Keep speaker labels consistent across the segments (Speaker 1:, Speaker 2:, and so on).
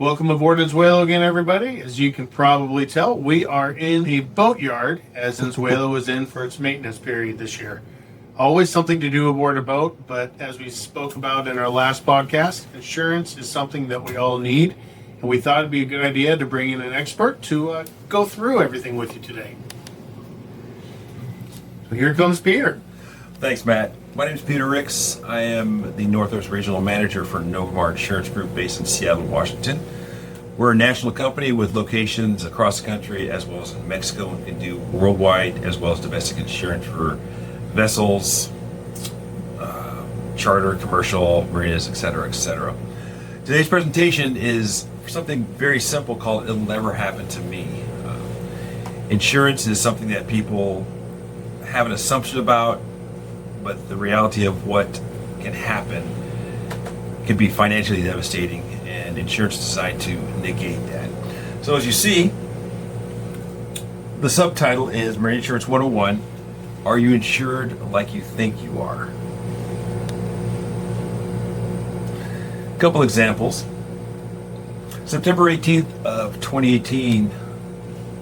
Speaker 1: Welcome aboard Anzuelo again, everybody. As you can probably tell, we are in a boatyard as Anzuelo is in for its maintenance period this year. Always something to do aboard a boat, but as we spoke about in our last podcast, insurance is something that we all need, and we thought it'd be a good idea to bring in an expert to go through everything with you today. So here comes Peter.
Speaker 2: Thanks, Matt. My name is Peter Ricks. I am the Northwest Regional Manager for Novamar Insurance Group based in Seattle, Washington. We're a national company with locations across the country as well as in Mexico. We can do worldwide as well as domestic insurance for vessels, charter, commercial, marinas, etc., etc. Today's presentation is something very simple called It'll Never Happen to Me. Insurance is something that people have an assumption about, but the reality of what can happen can be financially devastating, and insurance is designed to negate that. So as you see, the subtitle is Marine Insurance 101, Are You Insured Like You Think You Are? A couple examples. September 18th of 2018,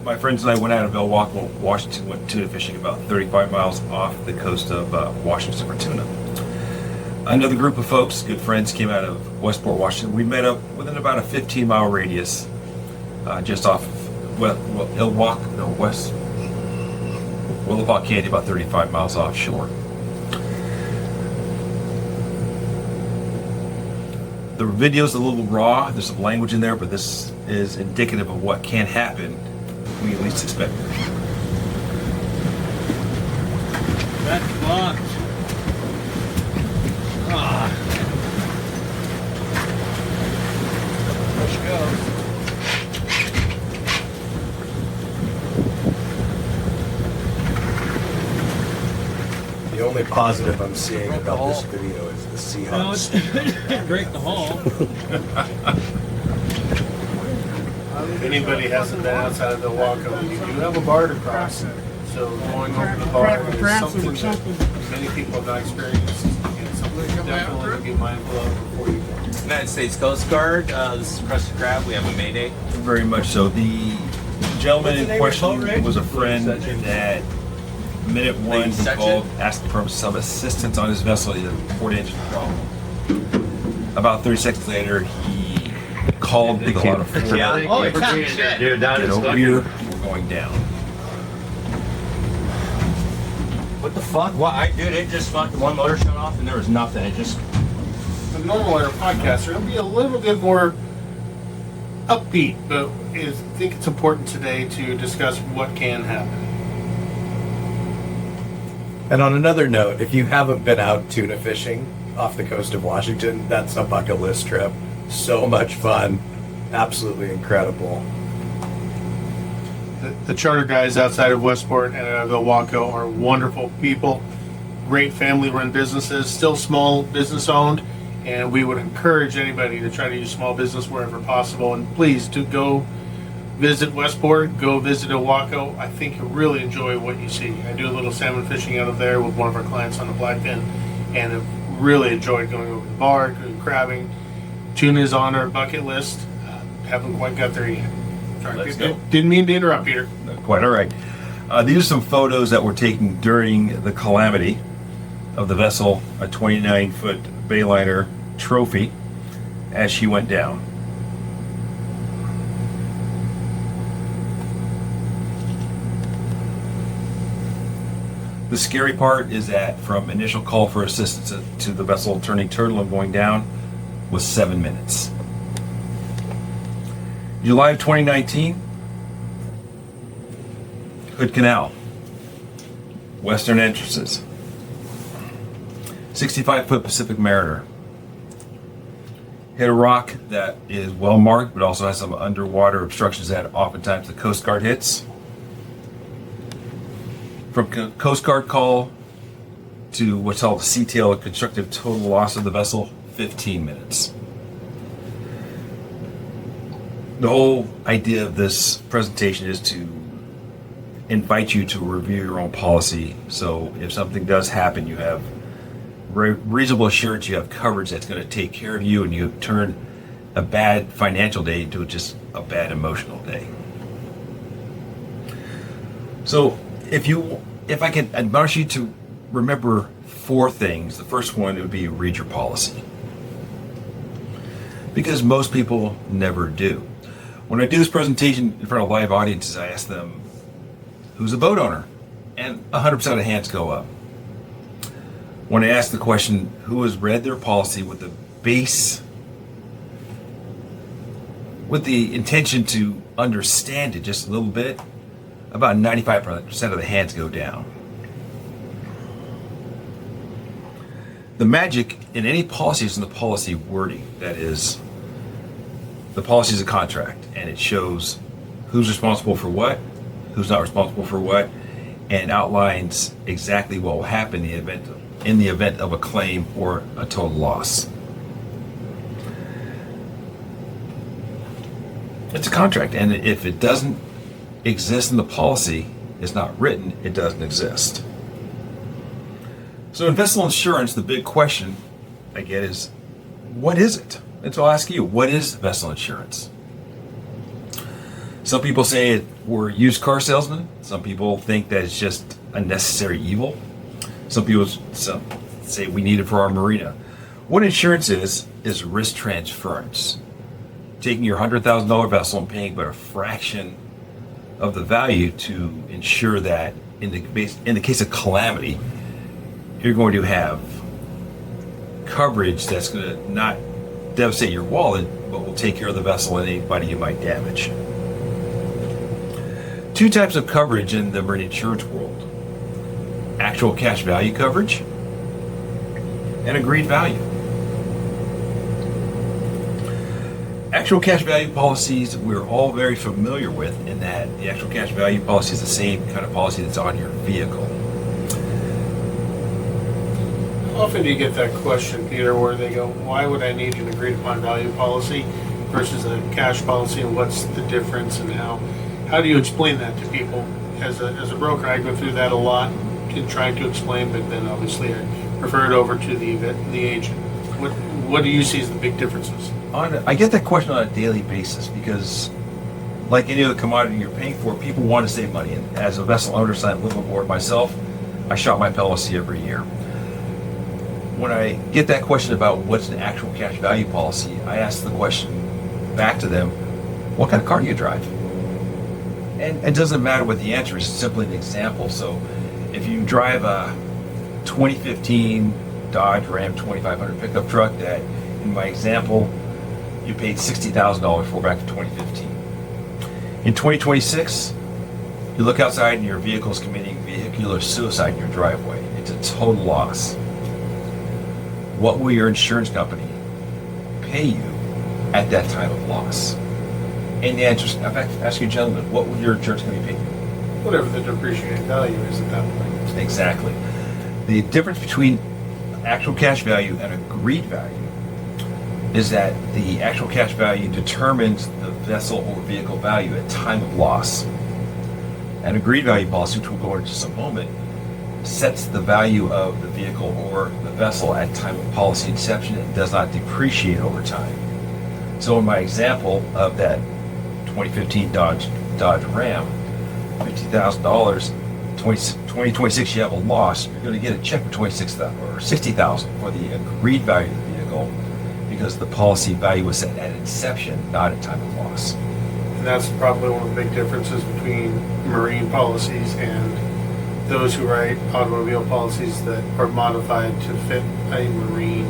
Speaker 2: my friends and I went out of Milwaukee, Washington, went tuna fishing about 35 miles off the coast of Washington for tuna. Another group of folks, good friends, came out of Westport, Washington. We met up within about a 15-mile radius, just off of Willapa Candy, about 35 miles offshore. The video's a little raw. There's some language in there, but this is indicative of what can happen. We at least expect it.
Speaker 3: That's blocked. There she goes.
Speaker 4: The only positive I'm seeing about this video is the sea hunts.
Speaker 3: Break the hull.
Speaker 1: If anybody hasn't been outside of the Waco, you do have a bar to cross. So going over the bar is something that many people have not experienced, and something to definitely be mindful of before you go.
Speaker 5: United States Coast Guard, this is Crested Crab. We have a Mayday.
Speaker 2: Very much so. The gentleman in question was a friend that minute one he called, asking for some assistance on his vessel. He had a port engine problem. About 30 seconds later, he called with a lot of force.
Speaker 5: Yeah.
Speaker 3: Oh, shit.
Speaker 4: Dude,
Speaker 2: Get over here. We're going down.
Speaker 5: What the fuck? Well, dude, it just fucking one motor shut off and there was nothing. It just.
Speaker 1: The normal air podcast, it'll be a little bit more upbeat, but I think it's important today to discuss what can happen.
Speaker 4: And on another note, if you haven't been out tuna fishing off the coast of Washington, that's a bucket list trip. So much fun. Absolutely incredible.
Speaker 1: The charter guys outside of Westport and out of Waco are wonderful people, great family-run businesses, still small business owned, and we would encourage anybody to try to use small business wherever possible. And please do go visit Westport, go visit Waco. I think you'll really enjoy what you see. I do a little salmon fishing out of there with one of our clients on the Blackfin, and have really enjoyed going over the bar, doing crabbing. Tuna is on our bucket list. Haven't quite got there yet.
Speaker 2: Let's go.
Speaker 1: Didn't mean to interrupt, Peter.
Speaker 2: Quite all right. These are some photos that were taken during the calamity of the vessel, a 29-foot Bayliner Trophy, as she went down. The scary part is that from initial call for assistance to the vessel turning turtle and going down was 7 minutes. July of 2019, Hood Canal, western entrances, 65-foot Pacific Mariner. Hit a rock that is well marked, but also has some underwater obstructions that oftentimes the Coast Guard hits. From Coast Guard call to what's called a CTL, a constructive total loss of the vessel, 15 minutes. The whole idea of this presentation is to invite you to review your own policy. So if something does happen, you have reasonable assurance you have coverage that's going to take care of you, and you turn a bad financial day to just a bad emotional day. So if I can admonish you to remember 4 things, the first one would be read your policy. Because most people never do. When I do this presentation in front of live audiences, I ask them, who's a boat owner? And 100% of hands go up. When I ask the question, who has read their policy with the intention to understand it just a little bit, about 95% of the hands go down. The magic in any policy is in the policy wording. That is, the policy is a contract, and it shows who's responsible for what, who's not responsible for what, and outlines exactly what will happen in the event of a claim or a total loss. It's a contract, and if it doesn't exist in the policy, it's not written, it doesn't exist. So in vessel insurance, the big question I get is, what is it? And so I'll ask you, what is vessel insurance? Some people say we're used car salesmen. Some people think that it's just a necessary evil. Some people say we need it for our marina. What insurance is risk transference. Taking your $100,000 vessel and paying but a fraction of the value to ensure that in the case of calamity, you're going to have coverage that's going to not devastate your wallet, but will take care of the vessel and anybody you might damage. 2 types of coverage in the marine insurance world: actual cash value coverage and agreed value. Actual cash value policies we're all very familiar with, in that the actual cash value policy is the same kind of policy that's on your vehicle.
Speaker 1: How often do you get that question, Peter, where they go, why would I need an agreed upon value policy versus a cash policy, and what's the difference, and how do you explain that to people? As a broker, I go through that a lot in trying to explain, but then obviously I refer it over to the agent. What do you see as the big differences?
Speaker 2: I get that question on a daily basis because, like any other commodity you're paying for, people want to save money. And as a vessel owner, I live aboard myself, I shop my policy every year. When I get that question about what's an actual cash value policy, I ask the question back to them, what kind of car do you drive? And it doesn't matter what the answer is, it's simply an example. So if you drive a 2015 Dodge Ram 2500 pickup truck that, in my example, you paid $60,000 for back in 2015. In 2026, you look outside and your vehicle is committing vehicular suicide in your driveway. It's a total loss. What will your insurance company pay you at that time of loss? And the answer is, in fact, ask you gentlemen, what will your insurance company pay you?
Speaker 1: Whatever the depreciating value is at that point.
Speaker 2: Exactly. The difference between actual cash value and agreed value is that the actual cash value determines the vessel or vehicle value at time of loss. An agreed value policy, which we'll go into in just a moment, sets the value of the vehicle or the vessel at time of policy inception and does not depreciate over time. So in my example of that 2015 Dodge Ram, $50,000, 2026 you have a loss, you're going to get a check for $26,000 or $60,000 for the agreed value of the vehicle, because the policy value was set at inception, not at time of loss.
Speaker 1: And that's probably one of the big differences between marine policies and those who write automobile policies that are modified to fit a marine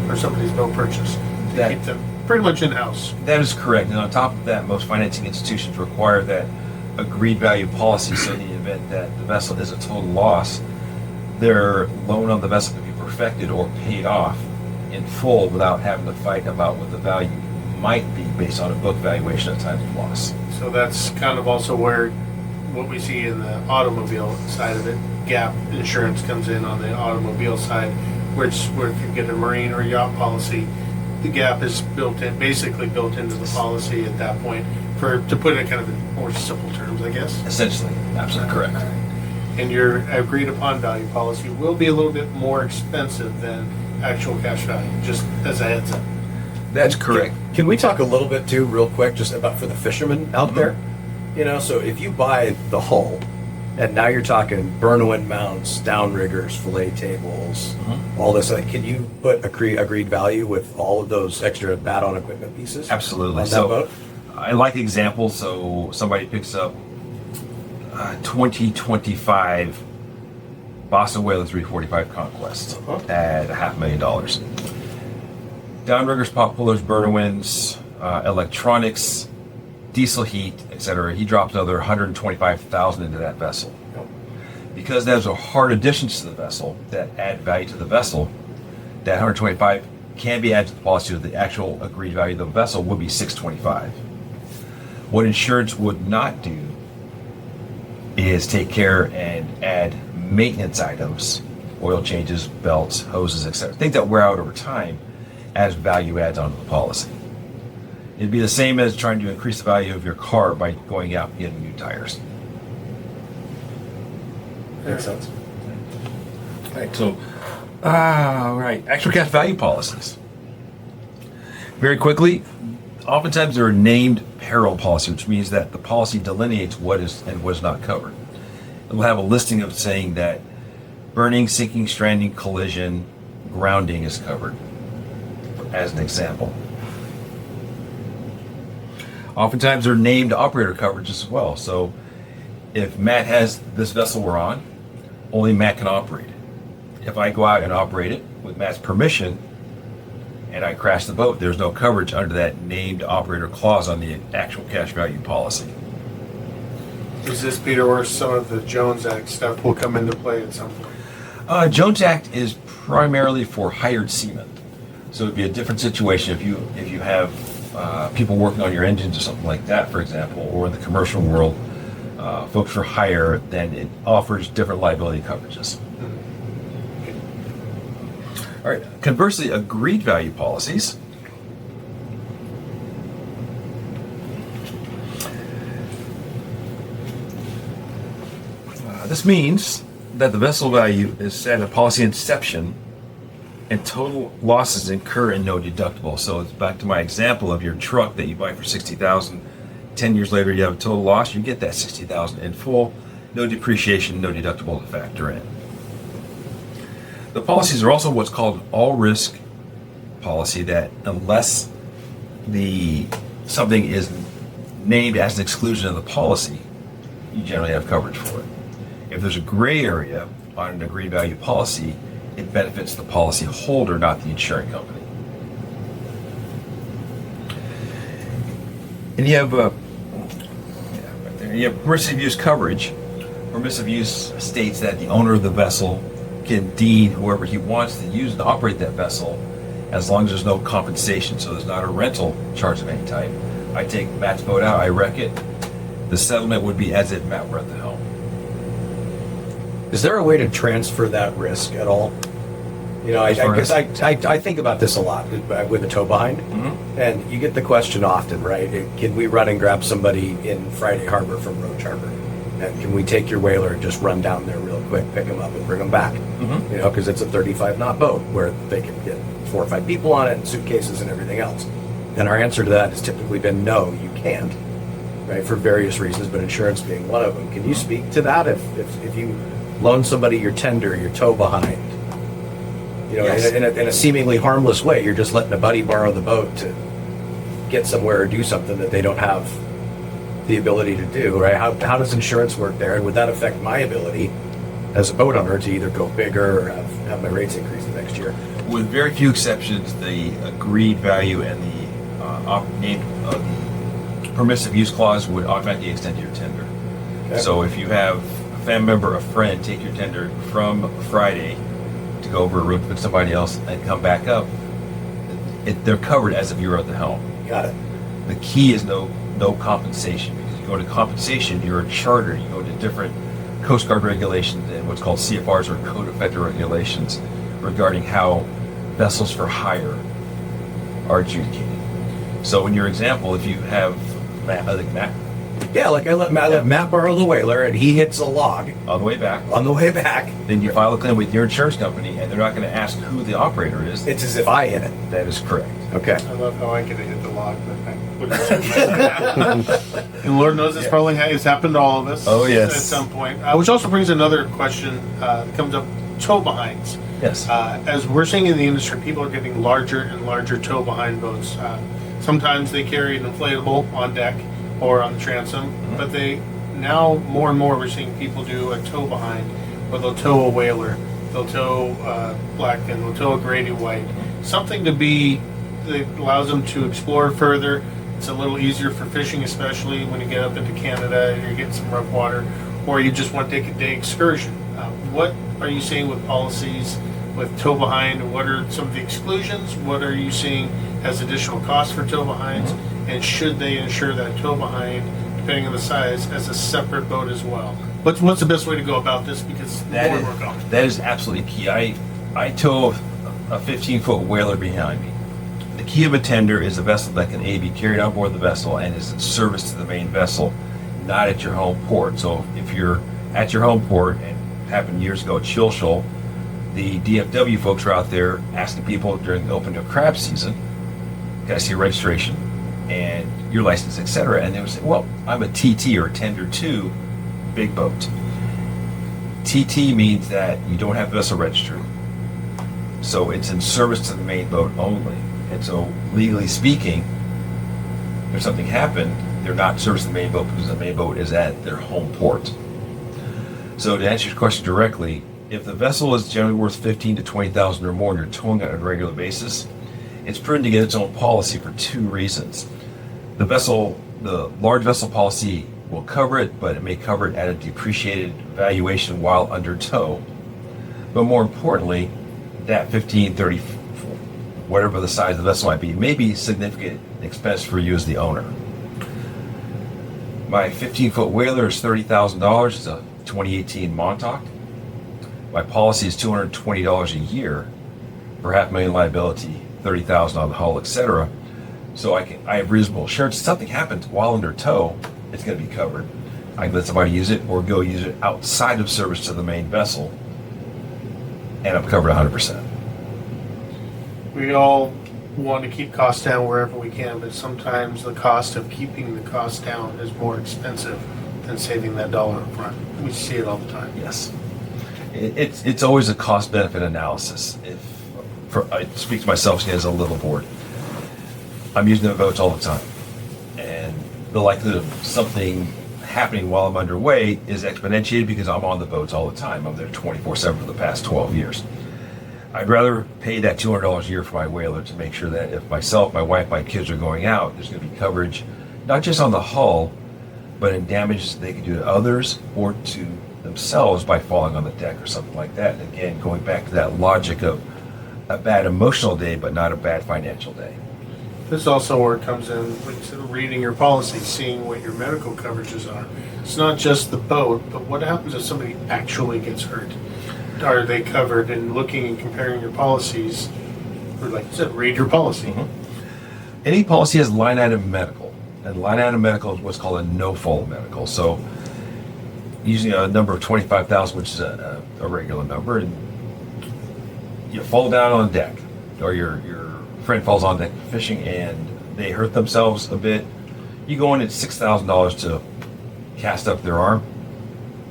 Speaker 1: or somebody's boat purchase, to keep them pretty much in-house.
Speaker 2: That is correct. And on top of that, most financing institutions require that agreed value policy, so in the event that the vessel is a total loss, their loan on the vessel can be perfected or paid off in full without having to fight about what the value might be based on a book valuation at time of loss.
Speaker 1: So that's kind of also where what we see in the automobile side of it, gap insurance comes in on the automobile side, where if you get a marine or yacht policy, the gap is basically built into the policy at that point, to put it kind of in more simple terms, I guess.
Speaker 2: Essentially, absolutely correct.
Speaker 1: And your agreed upon value policy will be a little bit more expensive than actual cash value, just as a heads up.
Speaker 2: That's correct.
Speaker 4: Can we talk a little bit too, real quick, just about for the fishermen out there? You know, so if you buy the hull, and now you're talking burn-wind mounts, downriggers, fillet tables, all this, can you put agreed value with all of those extra bat-on equipment pieces?
Speaker 2: Absolutely.
Speaker 4: On that
Speaker 2: So
Speaker 4: boat?
Speaker 2: I like the example. So somebody picks up 2025 Boston Whaler 345 Conquest at $500,000. Downriggers, pop pullers, burner winds, electronics, diesel heat, etc. He drops another $125,000 into that vessel. Because those are hard additions to the vessel that add value to the vessel, that 125 can be added to the policy. The actual agreed value of the vessel would be 625. What insurance would not do is take care and add maintenance items, oil changes, belts, hoses, etc. Things that wear out over time as value adds onto the policy. It'd be the same as trying to increase the value of your car by going out and getting new tires.
Speaker 4: Makes sense.
Speaker 2: Right, so, right, actual cash value policies. Very quickly, oftentimes they're a named peril policy, which means that the policy delineates what is and what is not covered. It'll have a listing of saying that burning, sinking, stranding, collision, grounding is covered, as an example. Oftentimes they're named operator coverage as well. So if Matt has this vessel we're on, only Matt can operate it. If I go out and operate it with Matt's permission and I crash the boat, there's no coverage under that named operator clause on the actual cash value policy.
Speaker 1: Is this, Peter, where some of the Jones Act stuff will come into play at some point?
Speaker 2: Jones Act is primarily for hired seamen. So it'd be a different situation if you have people working on your engines or something like that, for example, or in the commercial world, folks for hire, then it offers different liability coverages. All right. Conversely, agreed value policies. This means that the vessel value is set at policy inception and total losses incur and no deductible. So it's back to my example of your truck that you buy for $60,000. 10 years later, you have a total loss. You get that $60,000 in full, no depreciation, no deductible to factor in. The policies are also what's called an all-risk policy, that unless something is named as an exclusion of the policy, you generally have coverage for it. If there's a gray area on an agreed value policy, it benefits the policy holder, not the insurance company. And you have permissive use coverage. Permissive use states that the owner of the vessel can deed whoever he wants to use and operate that vessel, as long as there's no compensation. So there's not a rental charge of any type. I take Matt's boat out, I wreck it. The settlement would be as if Matt were at the helm.
Speaker 4: Is there a way to transfer that risk at all? You know, I think about this a lot with a tow behind, and you get the question often, right? Can we run and grab somebody in Friday Harbor from Roach Harbor? And can we take your whaler and just run down there real quick, pick them up and bring them back? You know, because it's a 35 knot boat where they can get 4 or 5 people on it and suitcases and everything else. And our answer to that has typically been no, you can't, right? For various reasons, but insurance being one of them. Can you speak to that? If you loan somebody your tender, your tow behind, you know,
Speaker 2: Yes.
Speaker 4: in a seemingly harmless way, you're just letting a buddy borrow the boat to get somewhere or do something that they don't have the ability to do, right? How does insurance work there? And would that affect my ability as a boat owner to either go bigger or have my rates increase the next year?
Speaker 2: With very few exceptions, the agreed value and the permissive use clause would automatically extend to your tender.
Speaker 4: Okay.
Speaker 2: So if you have a family member, a friend, take your tender from Friday to go over a route with somebody else and come back up, they're covered as if you were at the helm.
Speaker 4: Got it.
Speaker 2: The key is no compensation, because you go to compensation, you're a charter, you go to different Coast Guard regulations and what's called CFRs, or Code of Federal Regulations, regarding how vessels for hire are adjudicated. So in your example, if you have, I think Matt
Speaker 4: Yeah, like I let Matt borrow the whaler, and he hits a log
Speaker 2: On the way back,
Speaker 4: on the way back.
Speaker 2: then you file a claim with your insurance company, and they're not going to ask who the operator is.
Speaker 4: It's as if I hit it.
Speaker 2: That is correct.
Speaker 4: Okay.
Speaker 1: I love how I could have hit the log, but and Lord knows this probably has happened to all of us.
Speaker 2: Oh, yes.
Speaker 1: At some point, which also brings another question that comes up: tow behinds.
Speaker 2: Yes.
Speaker 1: As we're seeing in the industry, people are getting larger and larger tow behind boats. Sometimes they carry an inflatable on deck or on the transom, but they now more and more we're seeing people do a tow behind, where they'll tow a whaler, they'll tow blackfin, they'll tow a Grady white, something to be that allows them to explore further. It's a little easier for fishing, especially when you get up into Canada and you're getting some rough water, or you just want to take a day excursion. What are you seeing with policies with tow behind? What are some of the exclusions? What are you seeing as additional costs for tow behinds? And should they insure that tow behind, depending on the size, as a separate boat as well? What's the best way to go about this? Because
Speaker 2: That
Speaker 1: more
Speaker 2: is,
Speaker 1: work on.
Speaker 2: that is absolutely key. I tow a 15-foot whaler behind me. The key of a tender is a vessel that can be carried on board the vessel and is in service to the main vessel, not at your home port. So if you're at your home port, and it happened years ago at Chill Shoal, the DFW folks were out there asking people during the open to crab season, can I see your registration and your license, etc. And they would say, well, I'm a TT or a tender 2 big boat. TT means that you don't have the vessel registered. So it's in service to the main boat only. And so legally speaking, if something happened, they're not in service to the main boat because the main boat is at their home port. So to answer your question directly, if the vessel is generally worth 15 to 20,000 or more and you're towing it on a regular basis, it's prudent to get its own policy for 2 reasons. The large vessel policy will cover it, but it may cover it at a depreciated valuation while under tow. But more importantly, that 15, 30, whatever the size of the vessel might be, may be significant expense for you as the owner. My 15-foot whaler is $30,000. It's a 2018 Montauk. My policy is $220 a year for $500,000 liability, $30,000 on the hull, etc. So I have reasonable assurance. If something happens while under tow, it's going to be covered. I can let somebody use it or go use it outside of service to the main vessel, and I'm covered 100%.
Speaker 1: We all want to keep costs down wherever we can, but sometimes the cost of keeping the costs down is more expensive than saving that dollar up front. We see it all the time.
Speaker 2: Yes. It's always a cost-benefit analysis. I speak to myself as a liveaboard. I'm using the boats all the time, and the likelihood of something happening while I'm underway is exponentiated because I'm on the boats all the time. I'm there 24/7 for the past 12 years. I'd rather pay that $200 a year for my whaler to make sure that if myself, my wife, my kids are going out, there's going to be coverage, not just on the hull, but in damage they can do to others or to themselves by falling on the deck or something like that. And again, going back to that logic of a bad emotional day, but not a bad financial day.
Speaker 1: This is also where it comes in with reading your policy, seeing what your medical coverages are. It's not just the boat, but what happens if somebody actually gets hurt? Are they covered? And looking and comparing your policies, or like you said, read your policy.
Speaker 2: Any policy has line item medical, and line item medical is what's called a no-fault medical. So using a number of 25,000, which is a regular number, and you fall down on deck, or your friend falls on deck fishing and they hurt themselves a bit, you go in at $6,000 to cast up their arm.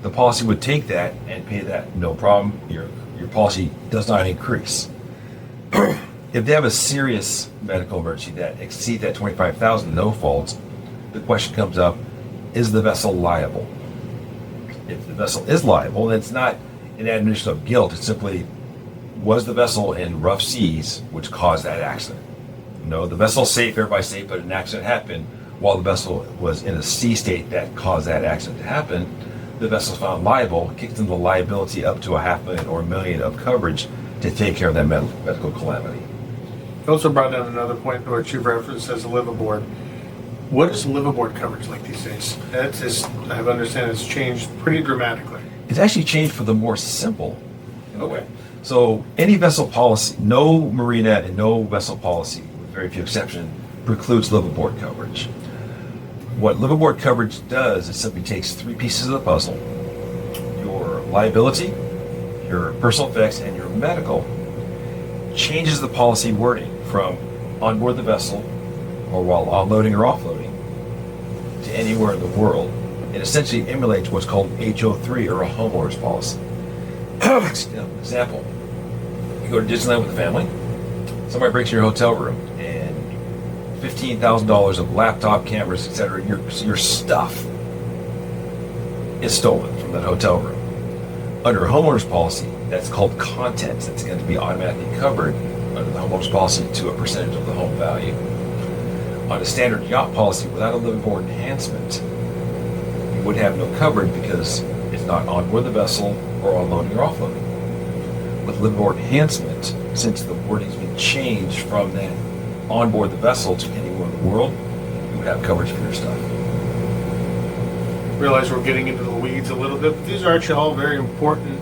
Speaker 2: The policy would take that and pay that, no problem. Your policy does not increase. If they have a serious medical emergency that exceeds that 25,000 no faults, the question comes up: is the vessel liable? If the vessel is liable, then it's not an admission of guilt. It's simply, was the vessel in rough seas which caused that accident? No, the vessel's safe, everybody's safe, but an accident happened while the vessel was in a sea state that caused that accident to happen. The vessel's found liable, kicks in the liability up to $500,000 or $1 million of coverage to take care of that medical calamity.
Speaker 1: You also brought down another point which you've referenced as a liveaboard. What is liveaboard coverage like these days? That's just, I understand it's changed pretty dramatically.
Speaker 2: It's actually changed for the more simple in a way. So any vessel policy, no marina and no vessel policy, with very few exceptions, precludes liveaboard coverage. What liveaboard coverage does is simply takes three pieces of the puzzle: your liability, your personal effects, and your medical, changes the policy wording from on board the vessel or while unloading or offloading to anywhere in the world. It essentially emulates what's called HO3 or a homeowner's policy. Example, you go to Disneyland with the family, somebody breaks your hotel room, and $15,000 of laptop, cameras, etc., your stuff is stolen from that hotel room. Under a homeowner's policy, that's called contents. That's going to be automatically covered under the homeowner's policy to a percentage of the home value. On a standard yacht policy without a liveaboard enhancement, you would have no coverage because it's not on board the vessel or unloading or offloading. With liveaboard enhancement, since the wording's been changed from that on board the vessel to anywhere in the world, you would have coverage for your stuff.
Speaker 1: Realize we're getting into the weeds a little bit, but these are actually all very important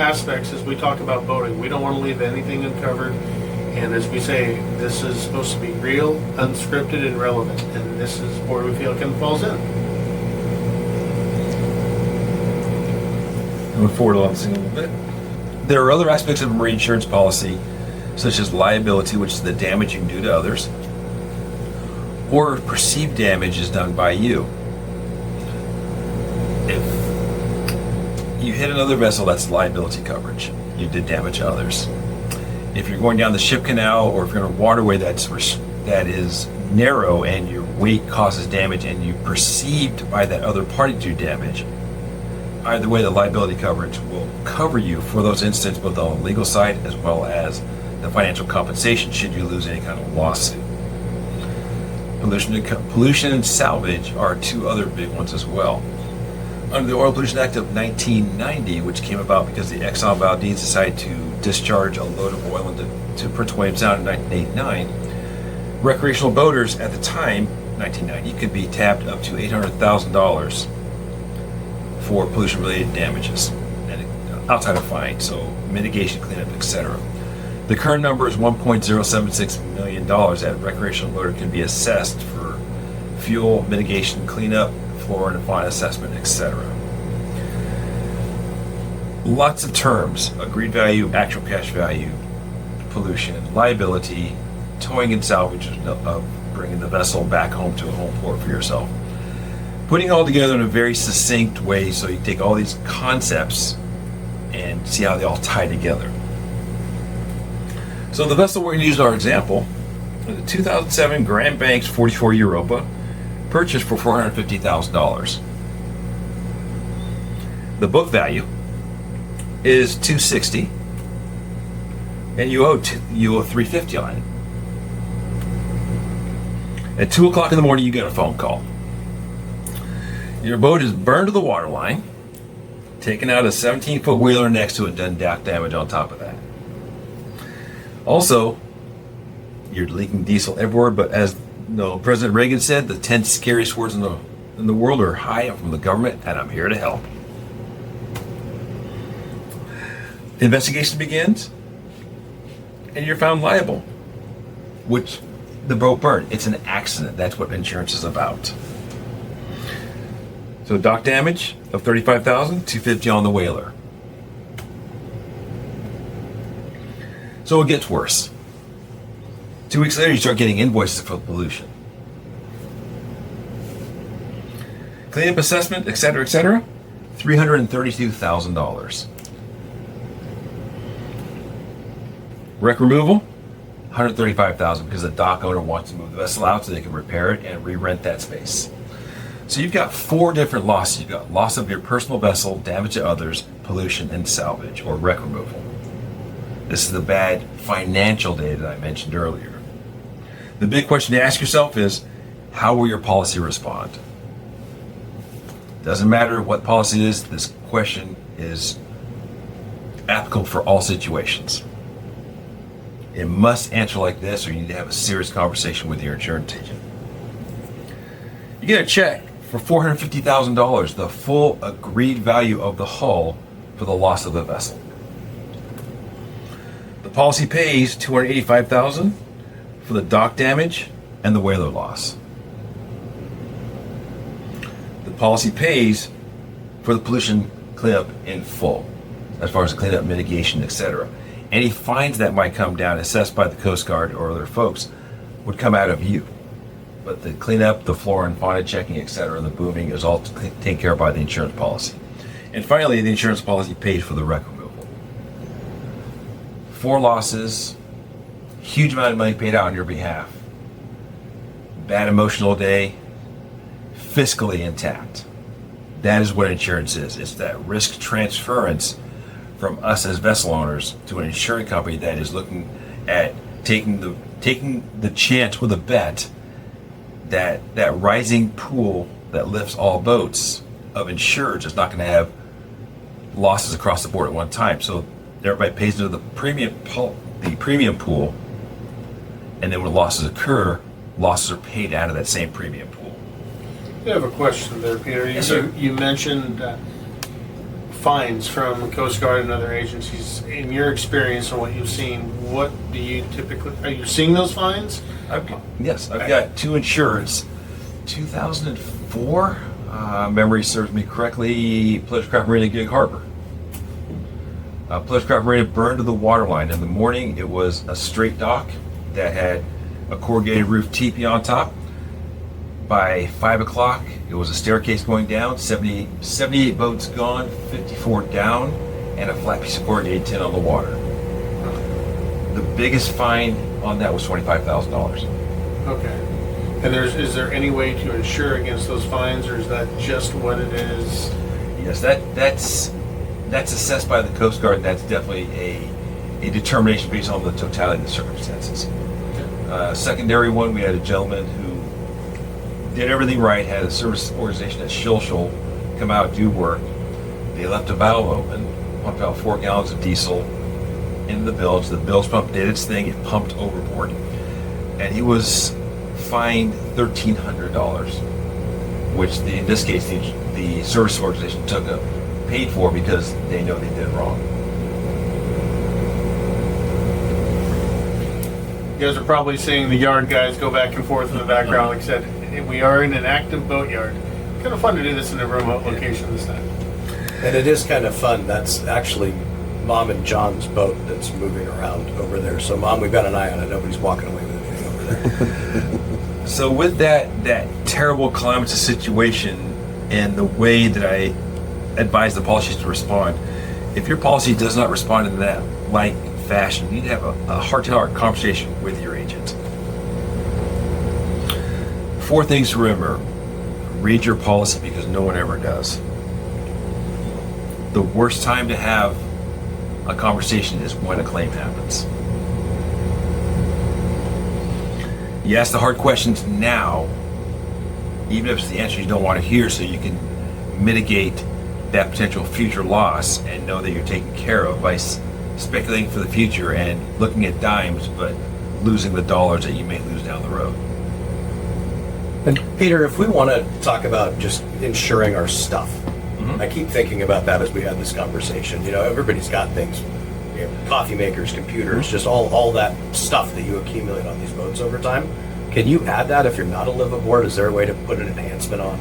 Speaker 1: aspects as we talk about boating. We don't want to leave anything uncovered, and as we say, this is supposed to be real, unscripted, and relevant, and this is where we feel it kind of falls in.
Speaker 2: Move forward on this a little bit. There are other aspects of a marine insurance policy, such as liability, which is the damage you can do to others, or perceived damage is done by you. If you hit another vessel, that's liability coverage. You did damage to others. If you're going down the ship canal, or if you're in a waterway that is narrow and your weight causes damage and you perceived by that other party to do damage, either way, the liability coverage will cover you for those instances, both on the legal side as well as the financial compensation should you lose any kind of lawsuit. Pollution and salvage are two other big ones as well. Under the Oil Pollution Act of 1990, which came about because the Exxon Valdez decided to discharge a load of oil into Prince William Sound in 1989, recreational boaters at the time, 1990, could be tapped up to $800,000 for pollution-related damages and outside of fine, so mitigation, cleanup, etc. The current number is $1.076 million that recreational boater can be assessed for fuel, mitigation, cleanup, flora and fauna assessment, etc. Lots of terms: agreed value, actual cash value, pollution, liability, towing and salvage of bringing the vessel back home to a home port for yourself. Putting it all together in a very succinct way so you take all these concepts and see how they all tie together. So the vessel we're going to use our example, the 2007 Grand Banks 44 Europa, purchased for $450,000. The book value is $260,000, and you owe $350,000 on it. At 2 o'clock in the morning, you get a phone call. Your boat is burned to the waterline, taking out a 17-foot whaler next to it, done dock damage on top of that. Also, you're leaking diesel everywhere, but as President Reagan said, the 10 scariest words in the world are "Hi, I'm from the government and I'm here to help." The investigation begins, and you're found liable, which the boat burned. It's an accident. That's what insurance is about. So dock damage of $35,000, $250,000 on the whaler. So it gets worse. 2 weeks later, you start getting invoices for pollution. Cleanup assessment, etc., $332,000. Wreck removal, $135,000 because the dock owner wants to move the vessel out so they can repair it and re-rent that space. So you've got 4 different losses. You've got loss of your personal vessel, damage to others, pollution, and salvage or wreck removal. This is the bad financial data that I mentioned earlier. The big question to ask yourself is, how will your policy respond? Doesn't matter what policy it is, this question is applicable for all situations. It must answer like this, or you need to have a serious conversation with your insurance agent. You get a check for $450,000, the full agreed value of the hull for the loss of the vessel. The policy pays $285,000 for the dock damage and the whaler loss. policy pays for the pollution cleanup in full, as far as the cleanup, mitigation, etc. Any fines that might come down, assessed by the Coast Guard or other folks, would come out of you. But the cleanup, the flora and fauna checking, etc., the booming is all taken care of by the insurance policy. And finally, the insurance policy pays for the wreck removal. 4 losses, huge amount of money paid out on your behalf. Bad emotional day, fiscally intact. That is what insurance is. It's that risk transference from us as vessel owners to an insurance company that is looking at taking the chance with a bet that that rising pool that lifts all boats of insureds is not going to have losses across the board at one time. So everybody pays into the premium pool, and then when losses occur, losses are paid out of that same premium pool.
Speaker 1: I have a question there, Peter.
Speaker 2: Yes, sir.
Speaker 1: You mentioned fines from Coast Guard and other agencies. In your experience and what you've seen, what do you typically, are you seeing those fines?
Speaker 2: Yes, I've got 2 insureds. 2004, memory serves me correctly, Pleasurecraft Marina Gig Harbor. Pleasurecraft Marina burned to the waterline. In the morning, it was a straight dock that had a corrugated roof teepee on top. By 5 o'clock, it was a staircase going down, 78 boats gone, 54 down, and a flat piece of corrugated tin on the water. The biggest fine on that was $25,000.
Speaker 1: Okay. And is there any way to insure against those fines, or is that just what it is?
Speaker 2: Yes, that's assessed by the Coast Guard, and that's definitely a determination based on the totality of the circumstances. Secondary one, we had a gentleman who did everything right, had a service organization at Shilshole come out, do work. They left a valve open, pumped out 4 gallons of diesel into the bilge. The bilge pump did its thing, it pumped overboard. And he was fined $1,300, which in this case, the service organization paid for because they know they did wrong.
Speaker 1: You guys are probably seeing the yard guys go back and forth in the background. Like I said, we are in an active boatyard. Kind of fun to do this in a remote location this time.
Speaker 4: And it is kind of fun. That's actually Mom and John's boat that's moving around over there. So, Mom, we've got an eye on it. Nobody's walking away with anything over there.
Speaker 2: So with that terrible calamitous situation and the way that I advise the policies to respond, if your policy does not respond in that like fashion, you need to have a heart-to-heart conversation with your agent. 4 things to remember. Read your policy because no one ever does. The worst time to have a conversation is when a claim happens. You ask the hard questions now, even if it's the answer you don't want to hear, so you can mitigate that potential future loss and know that you're taken care of by speculating for the future and looking at dimes, but losing the dollars that you may lose down the road.
Speaker 4: And Peter, if we want to talk about just insuring our stuff, I keep thinking about that as we had this conversation. You know, everybody's got things, coffee makers, computers, just all that stuff that you accumulate on these boats over time. Can you add that if you're not a liveaboard? Is there a way to put an enhancement on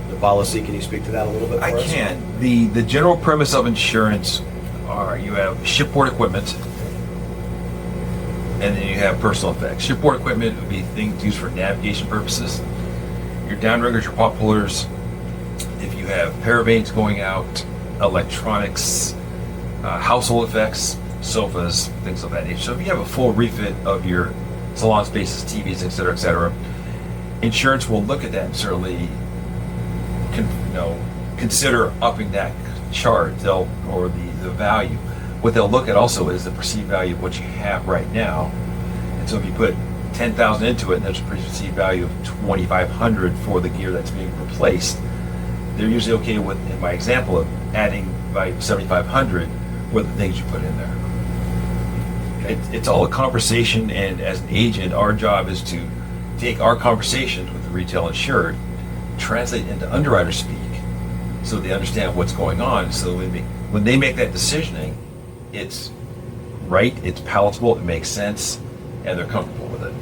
Speaker 4: the policy? Can you speak to that a little bit for us?
Speaker 2: I can. The general premise of insurance are you have shipboard equipment and then you have personal effects. Shipboard equipment would be things used for navigation purposes. Your downriggers, your pot pullers, if you have paravanes going out, electronics, household effects, sofas, things of that nature. So if you have a full refit of your salon spaces, TVs, etc., insurance will look at that and certainly consider upping that charge or the value. What they'll look at also is the perceived value of what you have right now. And so if you put $10,000 into it and there's a perceived value of $2,500 for the gear that's being replaced, they're usually okay with, in my example, of adding value of $7,500 for the things you put in there. It's all a conversation, and as an agent, our job is to take our conversations with the retail insured, translate into underwriter speak, so they understand what's going on. So when they make that decisioning, it's right, it's palatable, it makes sense, and they're comfortable with it.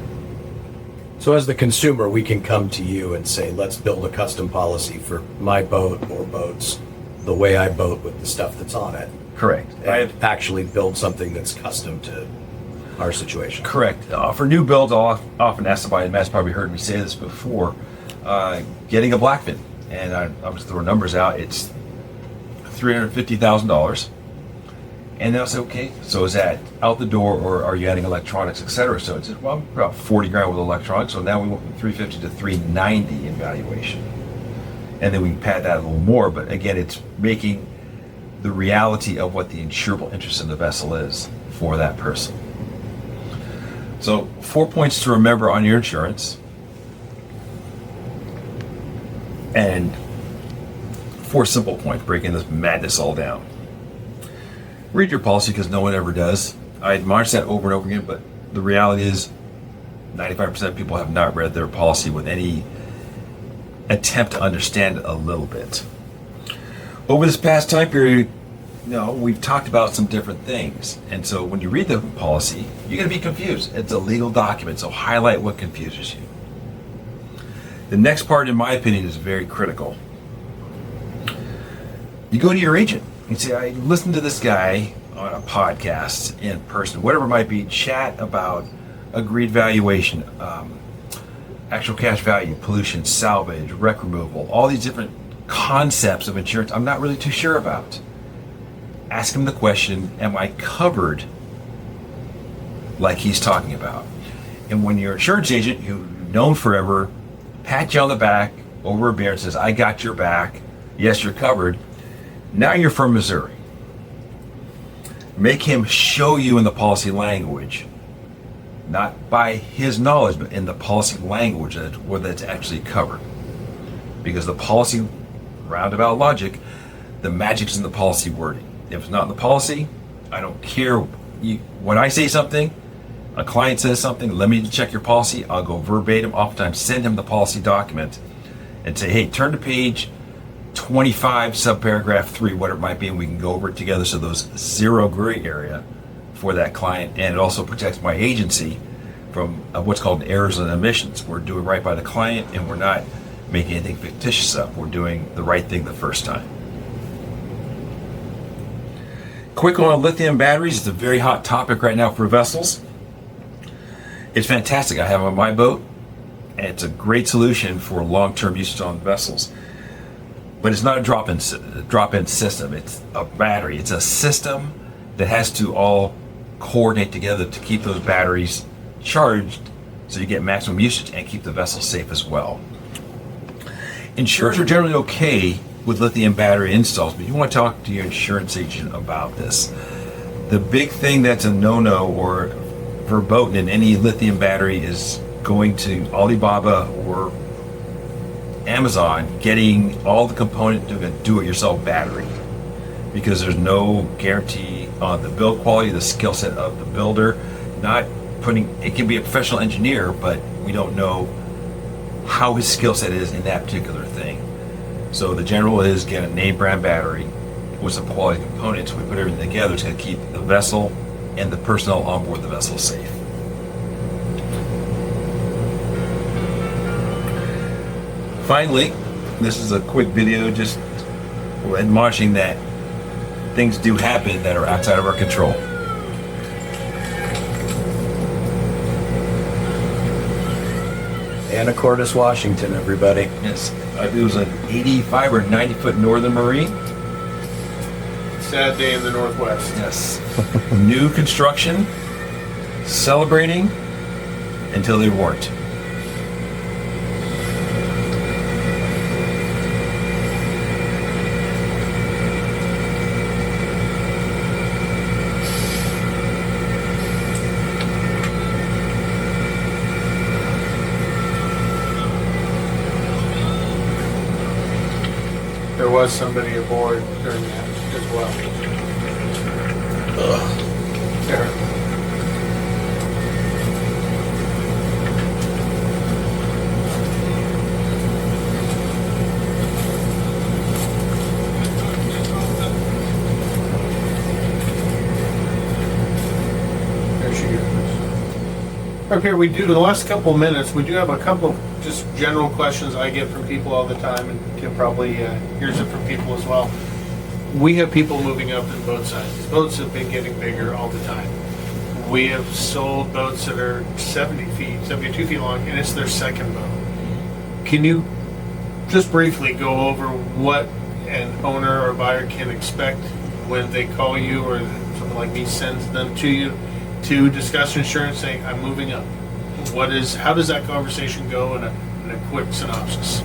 Speaker 4: So as the consumer, we can come to you and say, let's build a custom policy for my boat or boats, the way I boat with the stuff that's on it.
Speaker 2: Correct.
Speaker 4: And actually build something that's custom to our situation.
Speaker 2: Correct. For new builds, I'll often ask somebody, and Matt's probably heard me say this before, getting a black fin. And I'll just throw numbers out. It's $350,000. And they'll say, okay, so is that out the door, or are you adding electronics, et cetera? So it's well, about 40 grand with electronics. So now we went from 350 to 390 in valuation. And then we can pad that a little more. But again, it's making the reality of what the insurable interest in the vessel is for that person. So 4 points to remember on your insurance. And 4 simple points, breaking this madness all down. Read your policy, because no one ever does. I admonish that over and over again, but the reality is 95% of people have not read their policy with any attempt to understand it a little bit. Over this past time period, we've talked about some different things. And so when you read the policy, you're going to be confused. It's a legal document, so highlight what confuses you. The next part, in my opinion, is very critical. You go to your agent. You say, I listened to this guy on a podcast, in person, whatever it might be, chat about agreed valuation, actual cash value, pollution, salvage, wreck removal, all these different concepts of insurance I'm not really too sure about. Ask him the question, am I covered like he's talking about? And when your insurance agent, you've known forever, pat you on the back over a beer and says, I got your back, yes, you're covered. Now you're from Missouri. Make him show you in the policy language, not by his knowledge, but in the policy language where that's actually covered. Because the policy, roundabout logic, the magic's in the policy wording. If it's not in the policy, I don't care. When I say something, a client says something, let me check your policy, I'll go verbatim, oftentimes send him the policy document and say, hey, turn to page 25, subparagraph 3, whatever it might be, and we can go over it together, so there's zero gray area for that client. And it also protects my agency from what's called errors and omissions. We're doing right by the client, and we're not making anything fictitious up. We're doing the right thing the first time. Quick on lithium batteries. It's a very hot topic right now for vessels. It's fantastic. I have them on my boat, and it's a great solution for long-term usage on vessels. But it's not a drop-in system. It's a battery. It's a system that has to all coordinate together to keep those batteries charged so you get maximum usage and keep the vessel safe as well. Insurers are generally okay with lithium battery installs, but you want to talk to your insurance agent about this. The big thing that's a no-no or verboten in any lithium battery is going to Alibaba or Amazon, getting all the component to a do-it-yourself battery, because there's no guarantee on the build quality, the skill set of the builder. It can be a professional engineer, but we don't know how his skill set is in that particular thing. So the general is get a name brand battery with some quality components. We put everything together. It's going to keep the vessel and the personnel on board the vessel safe. Finally, this is a quick video just admonishing that things do happen that are outside of our control.
Speaker 4: Anacortes, Washington, everybody.
Speaker 2: Yes, it was an 85 or 90 foot northern marine.
Speaker 1: Sad day in the Northwest.
Speaker 2: Yes. New construction, celebrating until they weren't.
Speaker 1: There was somebody aboard during that as well. Terrible. There she goes. Okay, we do, in the last couple of minutes, we do have a couple of just general questions I get from people all the time, and Tim probably hears it from people as well. We have people moving up in boat sizes. Boats have been getting bigger all the time. We have sold boats that are 70 feet, 72 feet long, and it's their second boat. Can you just briefly go over what an owner or buyer can expect when they call you, or someone like me sends them to you to discuss insurance, saying, I'm moving up? How does that conversation go in a quick synopsis?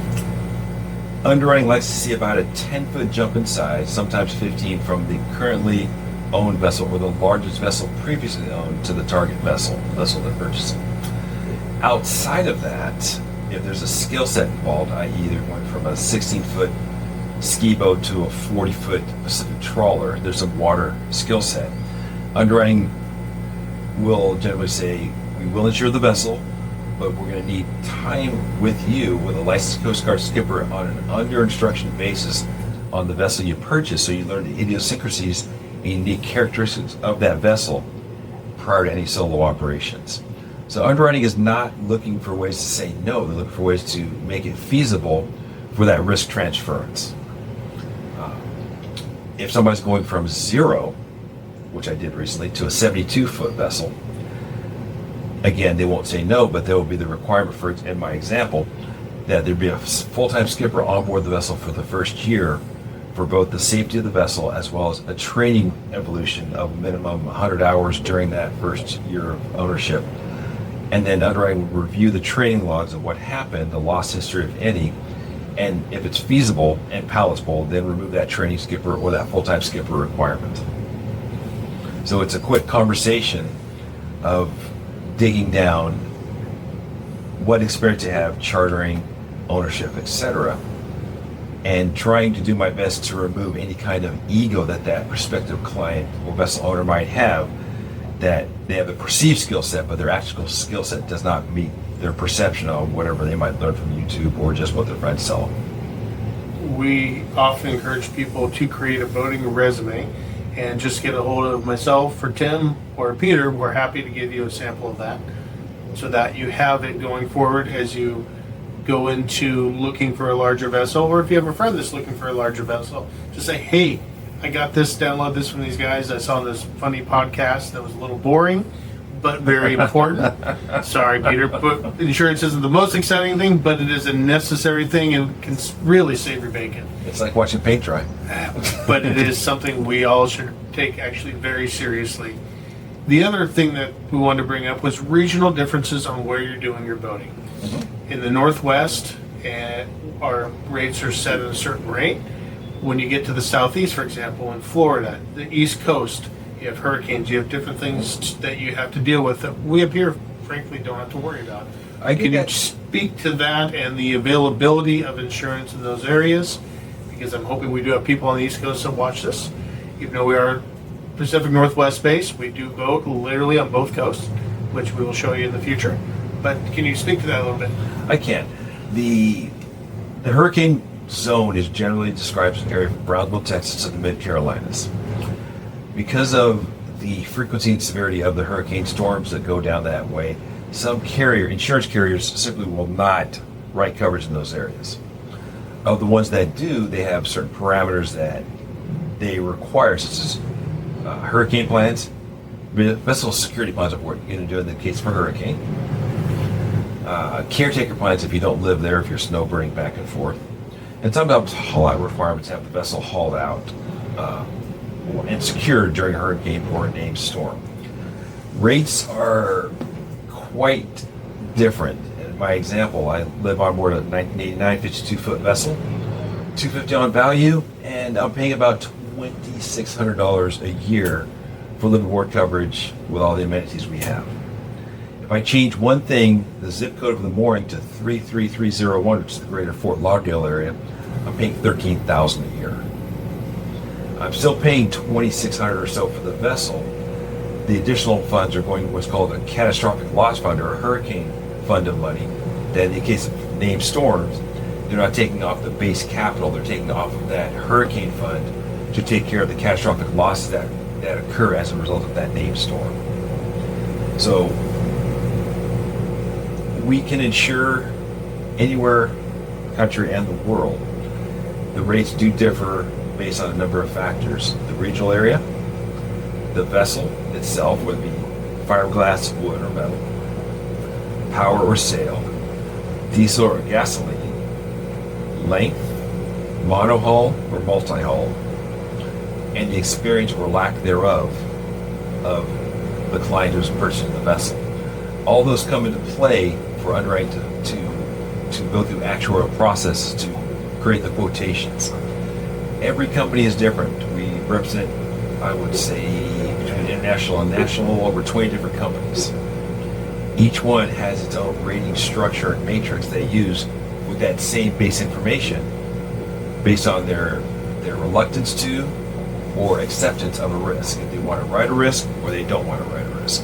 Speaker 2: Underwriting likes to see about a 10-foot jump in size, sometimes 15, from the currently owned vessel or the largest vessel previously owned to the target vessel they're purchasing. Outside of that, if there's a skill set involved, i.e. they're going from a 16-foot ski boat to a 40-foot Pacific trawler, there's a water skill set. Underwriting will generally say, we will insure the vessel, but we're going to need time with you with a licensed Coast Guard skipper on an under instruction basis on the vessel you purchase, so you learn the idiosyncrasies and unique characteristics of that vessel prior to any solo operations. So underwriting is not looking for ways to say no, they're looking for ways to make it feasible for that risk transference. If somebody's going from 0, which I did recently, to a 72-foot vessel, again, they won't say no, but there will be the requirement for, in my example, that there'd be a full-time skipper on board the vessel for the first year for both the safety of the vessel as well as a training evolution of minimum 100 hours during that first year of ownership. And then underwriting will review the training logs of what happened, the loss history of any, and if it's feasible and palatable, then remove that training skipper or that full-time skipper requirement. So it's a quick conversation of digging down what experience you have, chartering, ownership, etc., and trying to do my best to remove any kind of ego that prospective client or vessel owner might have, that they have a perceived skill set, but their actual skill set does not meet their perception of whatever they might learn from YouTube or just what their friends tell them.
Speaker 1: We often encourage people to create a boating resume and just get a hold of myself or Tim or Peter. We're happy to give you a sample of that so that you have it going forward as you go into looking for a larger vessel, or if you have a friend that's looking for a larger vessel, just say, hey, I got this, download this from these guys. I saw this funny podcast that was a little boring, but very important. Sorry, Peter, but insurance isn't the most exciting thing, but it is a necessary thing and can really save your bacon.
Speaker 2: It's like watching paint dry.
Speaker 1: But it is something we all should take actually very seriously. The other thing that we wanted to bring up was regional differences on where you're doing your boating. In the Northwest, our rates are set at a certain rate. When you get to the Southeast, for example, in Florida, the East Coast, you have hurricanes, you have different things that you have to deal with that we up here, frankly, don't have to worry about. Can you speak to that and the availability of insurance in those areas? Because I'm hoping we do have people on the East Coast that watch this. Even though we are Pacific Northwest based, we do boat literally on both coasts, which we will show you in the future. But can you speak to that a little bit?
Speaker 2: I can. The hurricane zone is generally described as an area from Brownsville, Texas to the mid-Carolinas. Because of the frequency and severity of the hurricane storms that go down that way, some insurance carriers simply will not write coverage in those areas. Of the ones that do, they have certain parameters that they require, such as hurricane plans, vessel security plans of what you're going to do in the case of a hurricane, caretaker plans if you don't live there, if you're snowbirding back and forth, and sometimes haul-out requirements have the vessel hauled out and secured during a hurricane or a named storm. Rates are quite different. In my example, I live on board a 1989 52-foot vessel, $250 on value, and I'm paying about $2,600 a year for liveaboard coverage with all the amenities we have. If I change one thing, the zip code of the mooring to 33301, which is the greater Fort Lauderdale area, I'm paying $13,000 a year. I'm still paying $2,600 or so for the vessel. The additional funds are going to what's called a catastrophic loss fund or a hurricane fund of money. That in the case of named storms, they're not taking off the base capital, they're taking off of that hurricane fund to take care of the catastrophic losses that occur as a result of that named storm. So we can insure anywhere, country and the world. The rates do differ based on a number of factors. The regional area, the vessel itself, whether it be fiberglass, wood, or metal, power or sail, diesel or gasoline, length, monohull or multi-hull, and the experience or lack thereof of the client who's purchasing the vessel. All those come into play for underwriting to go through actuarial processes to create the quotations. Every company is different. We represent, I would say, between international and national, over 20 different companies. Each one has its own rating structure and matrix they use with that same base information based on their reluctance to or acceptance of a risk. If they want to write a risk or they don't want to write a risk.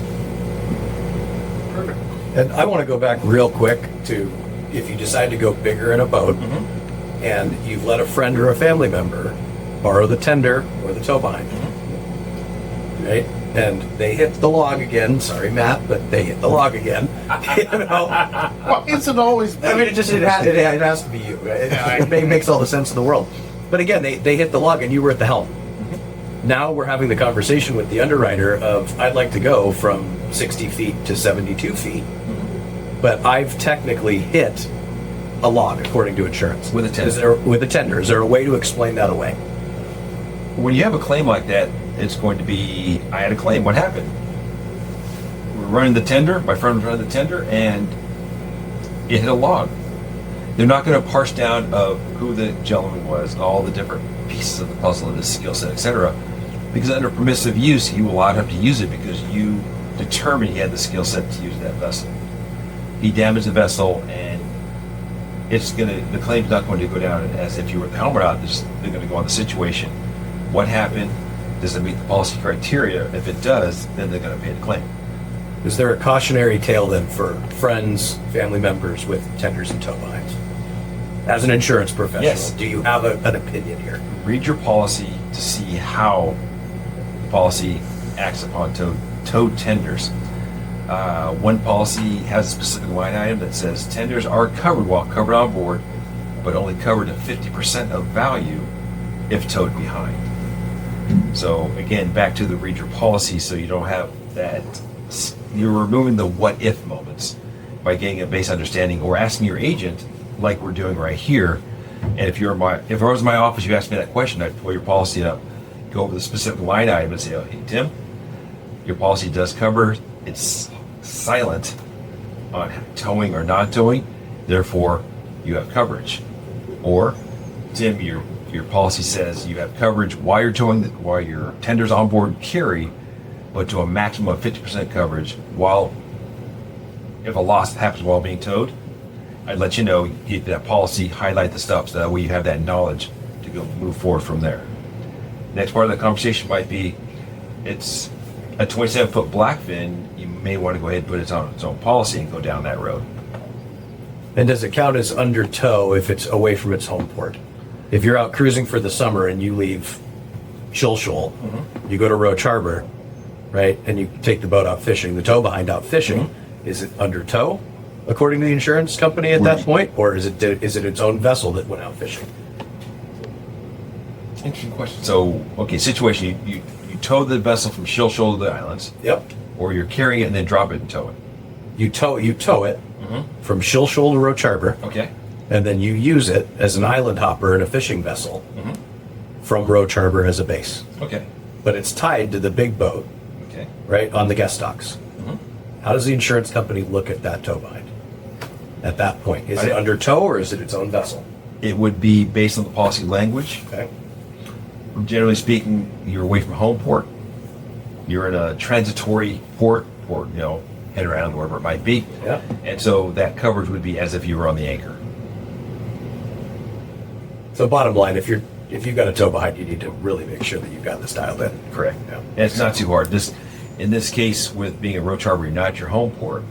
Speaker 4: Perfect. And I want to go back real quick to if you decide to go bigger in a boat and you've let a friend or a family member borrow the tender or the tow behind, right? And they hit the log again. Sorry, Matt, but they hit the log again. You know?
Speaker 1: Well, isn't always.
Speaker 4: I mean, it has to be you. It makes all the sense in the world. But again, they hit the log and you were at the helm. Now we're having the conversation with the underwriter of, I'd like to go from 60 feet to 72 feet, but I've technically hit a log according to insurance.
Speaker 2: With a tender.
Speaker 4: With a tender. Is there a way to explain that away?
Speaker 2: When you have a claim like that, it's going to be, I had a claim, what happened? We're running the tender, my friend was running the tender, and it hit a log. They're not going to parse down of who the gentleman was and all the different pieces of the puzzle and his skill set, etc. Because under permissive use, you allowed him to use it because you determined he had the skill set to use that vessel. He damaged the vessel, and the claim's not going to go down as if you were at the helm or out. They're going to go on the situation. What happened? Does it meet the policy criteria? If it does, then they're going to pay the claim.
Speaker 4: Is there a cautionary tale then for friends, family members with tenders and tow behinds? As an insurance professional,
Speaker 2: Yes.
Speaker 4: Do you have an opinion here?
Speaker 2: Read your policy to see how the policy acts upon towed tenders. One policy has a specific line item that says tenders are covered while covered on board, but only covered at 50% of value if towed behind. So again, back to the read your policy so you don't have that. You're removing the what if moments by getting a base understanding or asking your agent, like we're doing right here. And if I was in my office, you asked me that question, I'd pull your policy up, go over the specific line item and say, oh, hey, Tim, your policy does cover, it's silent on towing or non-towing, therefore you have coverage. Or, Tim, your policy says you have coverage while you're towing, while your tender's on board carry, but to a maximum of 50% coverage while, if a loss happens while being towed, I'd let you know, get that policy, highlight the stuff so that way you have that knowledge to go move forward from there. Next part of the conversation might be, it's a 27-foot blackfin, you may want to go ahead and put it on its own policy and go down that road.
Speaker 4: And does it count as under tow if it's away from its home port? If you're out cruising for the summer and you leave Shoal, you go to Roach Harbor, right, and you take the boat out fishing, the tow behind out fishing, is it under tow according to the insurance company at that point, or is it its own vessel that went out fishing?
Speaker 2: Interesting question. So, okay, situation, you tow the vessel from Shoal to the islands.
Speaker 4: Yep.
Speaker 2: Or you're carrying it and then drop it and tow it.
Speaker 4: You tow it from Shoal to Roach Harbor,
Speaker 2: Okay.
Speaker 4: and then you use it as an island hopper in a fishing vessel from Roach Harbor as a base.
Speaker 2: Okay.
Speaker 4: But it's tied to the big boat,
Speaker 2: Okay.
Speaker 4: right, on the guest docks. How does the insurance company look at that tow bind at that point? Is it under tow or is it its own vessel?
Speaker 2: It would be based on the policy language.
Speaker 4: Okay.
Speaker 2: Generally speaking, you're away from home port. You're in a transitory port, or head around wherever it might be.
Speaker 4: Yeah.
Speaker 2: And so that coverage would be as if you were on the anchor.
Speaker 4: So bottom line, if you've got a tow behind, you need to really make sure that you've got this dialed in.
Speaker 2: Correct.
Speaker 4: Yeah.
Speaker 2: And it's not too hard. In this case, with being a Roach Harbor, you're not your home port.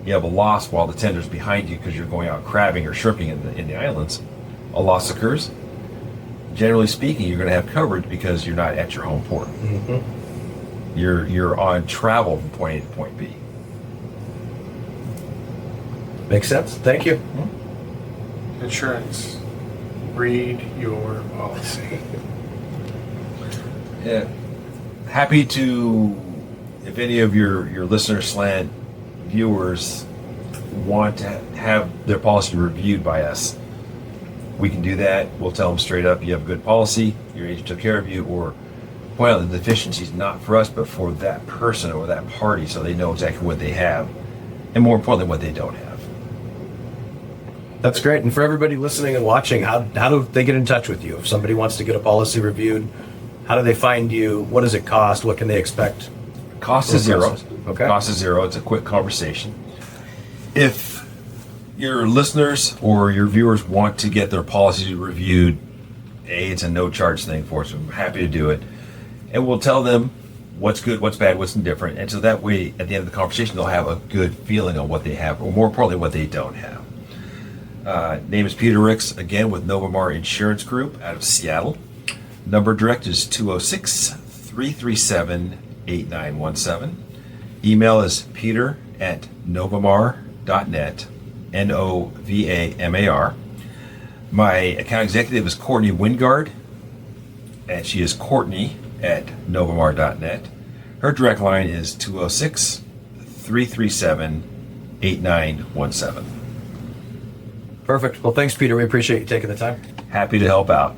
Speaker 2: You have a loss while the tender's behind you because you're going out crabbing or shrimping in the islands. A loss occurs. Generally speaking, you're going to have coverage because you're not at your home port. You're on travel from point A to point B.
Speaker 4: Makes sense. Thank you.
Speaker 1: Insurance. Read your policy.
Speaker 2: Yeah. Happy to, if any of your listener slant viewers want to have their policy reviewed by us, we can do that. We'll tell them straight up, you have a good policy, your agent took care of you, or point out the deficiencies not for us, but for that person or that party, so they know exactly what they have, and more importantly, what they don't have.
Speaker 4: That's great. And for everybody listening and watching, how do they get in touch with you? If somebody wants to get a policy reviewed, how do they find you? What does it cost? What can they expect?
Speaker 2: Cost is zero.
Speaker 4: Okay.
Speaker 2: Cost is zero. It's a quick conversation. If your listeners or your viewers want to get their policy reviewed, it's a no charge thing for us. I'm happy to do it. And we'll tell them what's good, what's bad, what's indifferent. And so that way, at the end of the conversation, they'll have a good feeling on what they have, or more importantly, what they don't have. Name is Peter Ricks, again with Novamar Insurance Group out of Seattle. Number direct is 206-337-8917. Email is peter@novamar.net, Novamar. My account executive is Courtney Wingard, and she is Courtney@novamar.net. Her direct line is 206-337-8917.
Speaker 4: Perfect. Well, thanks, Peter. We appreciate you taking the time.
Speaker 2: Happy to help out.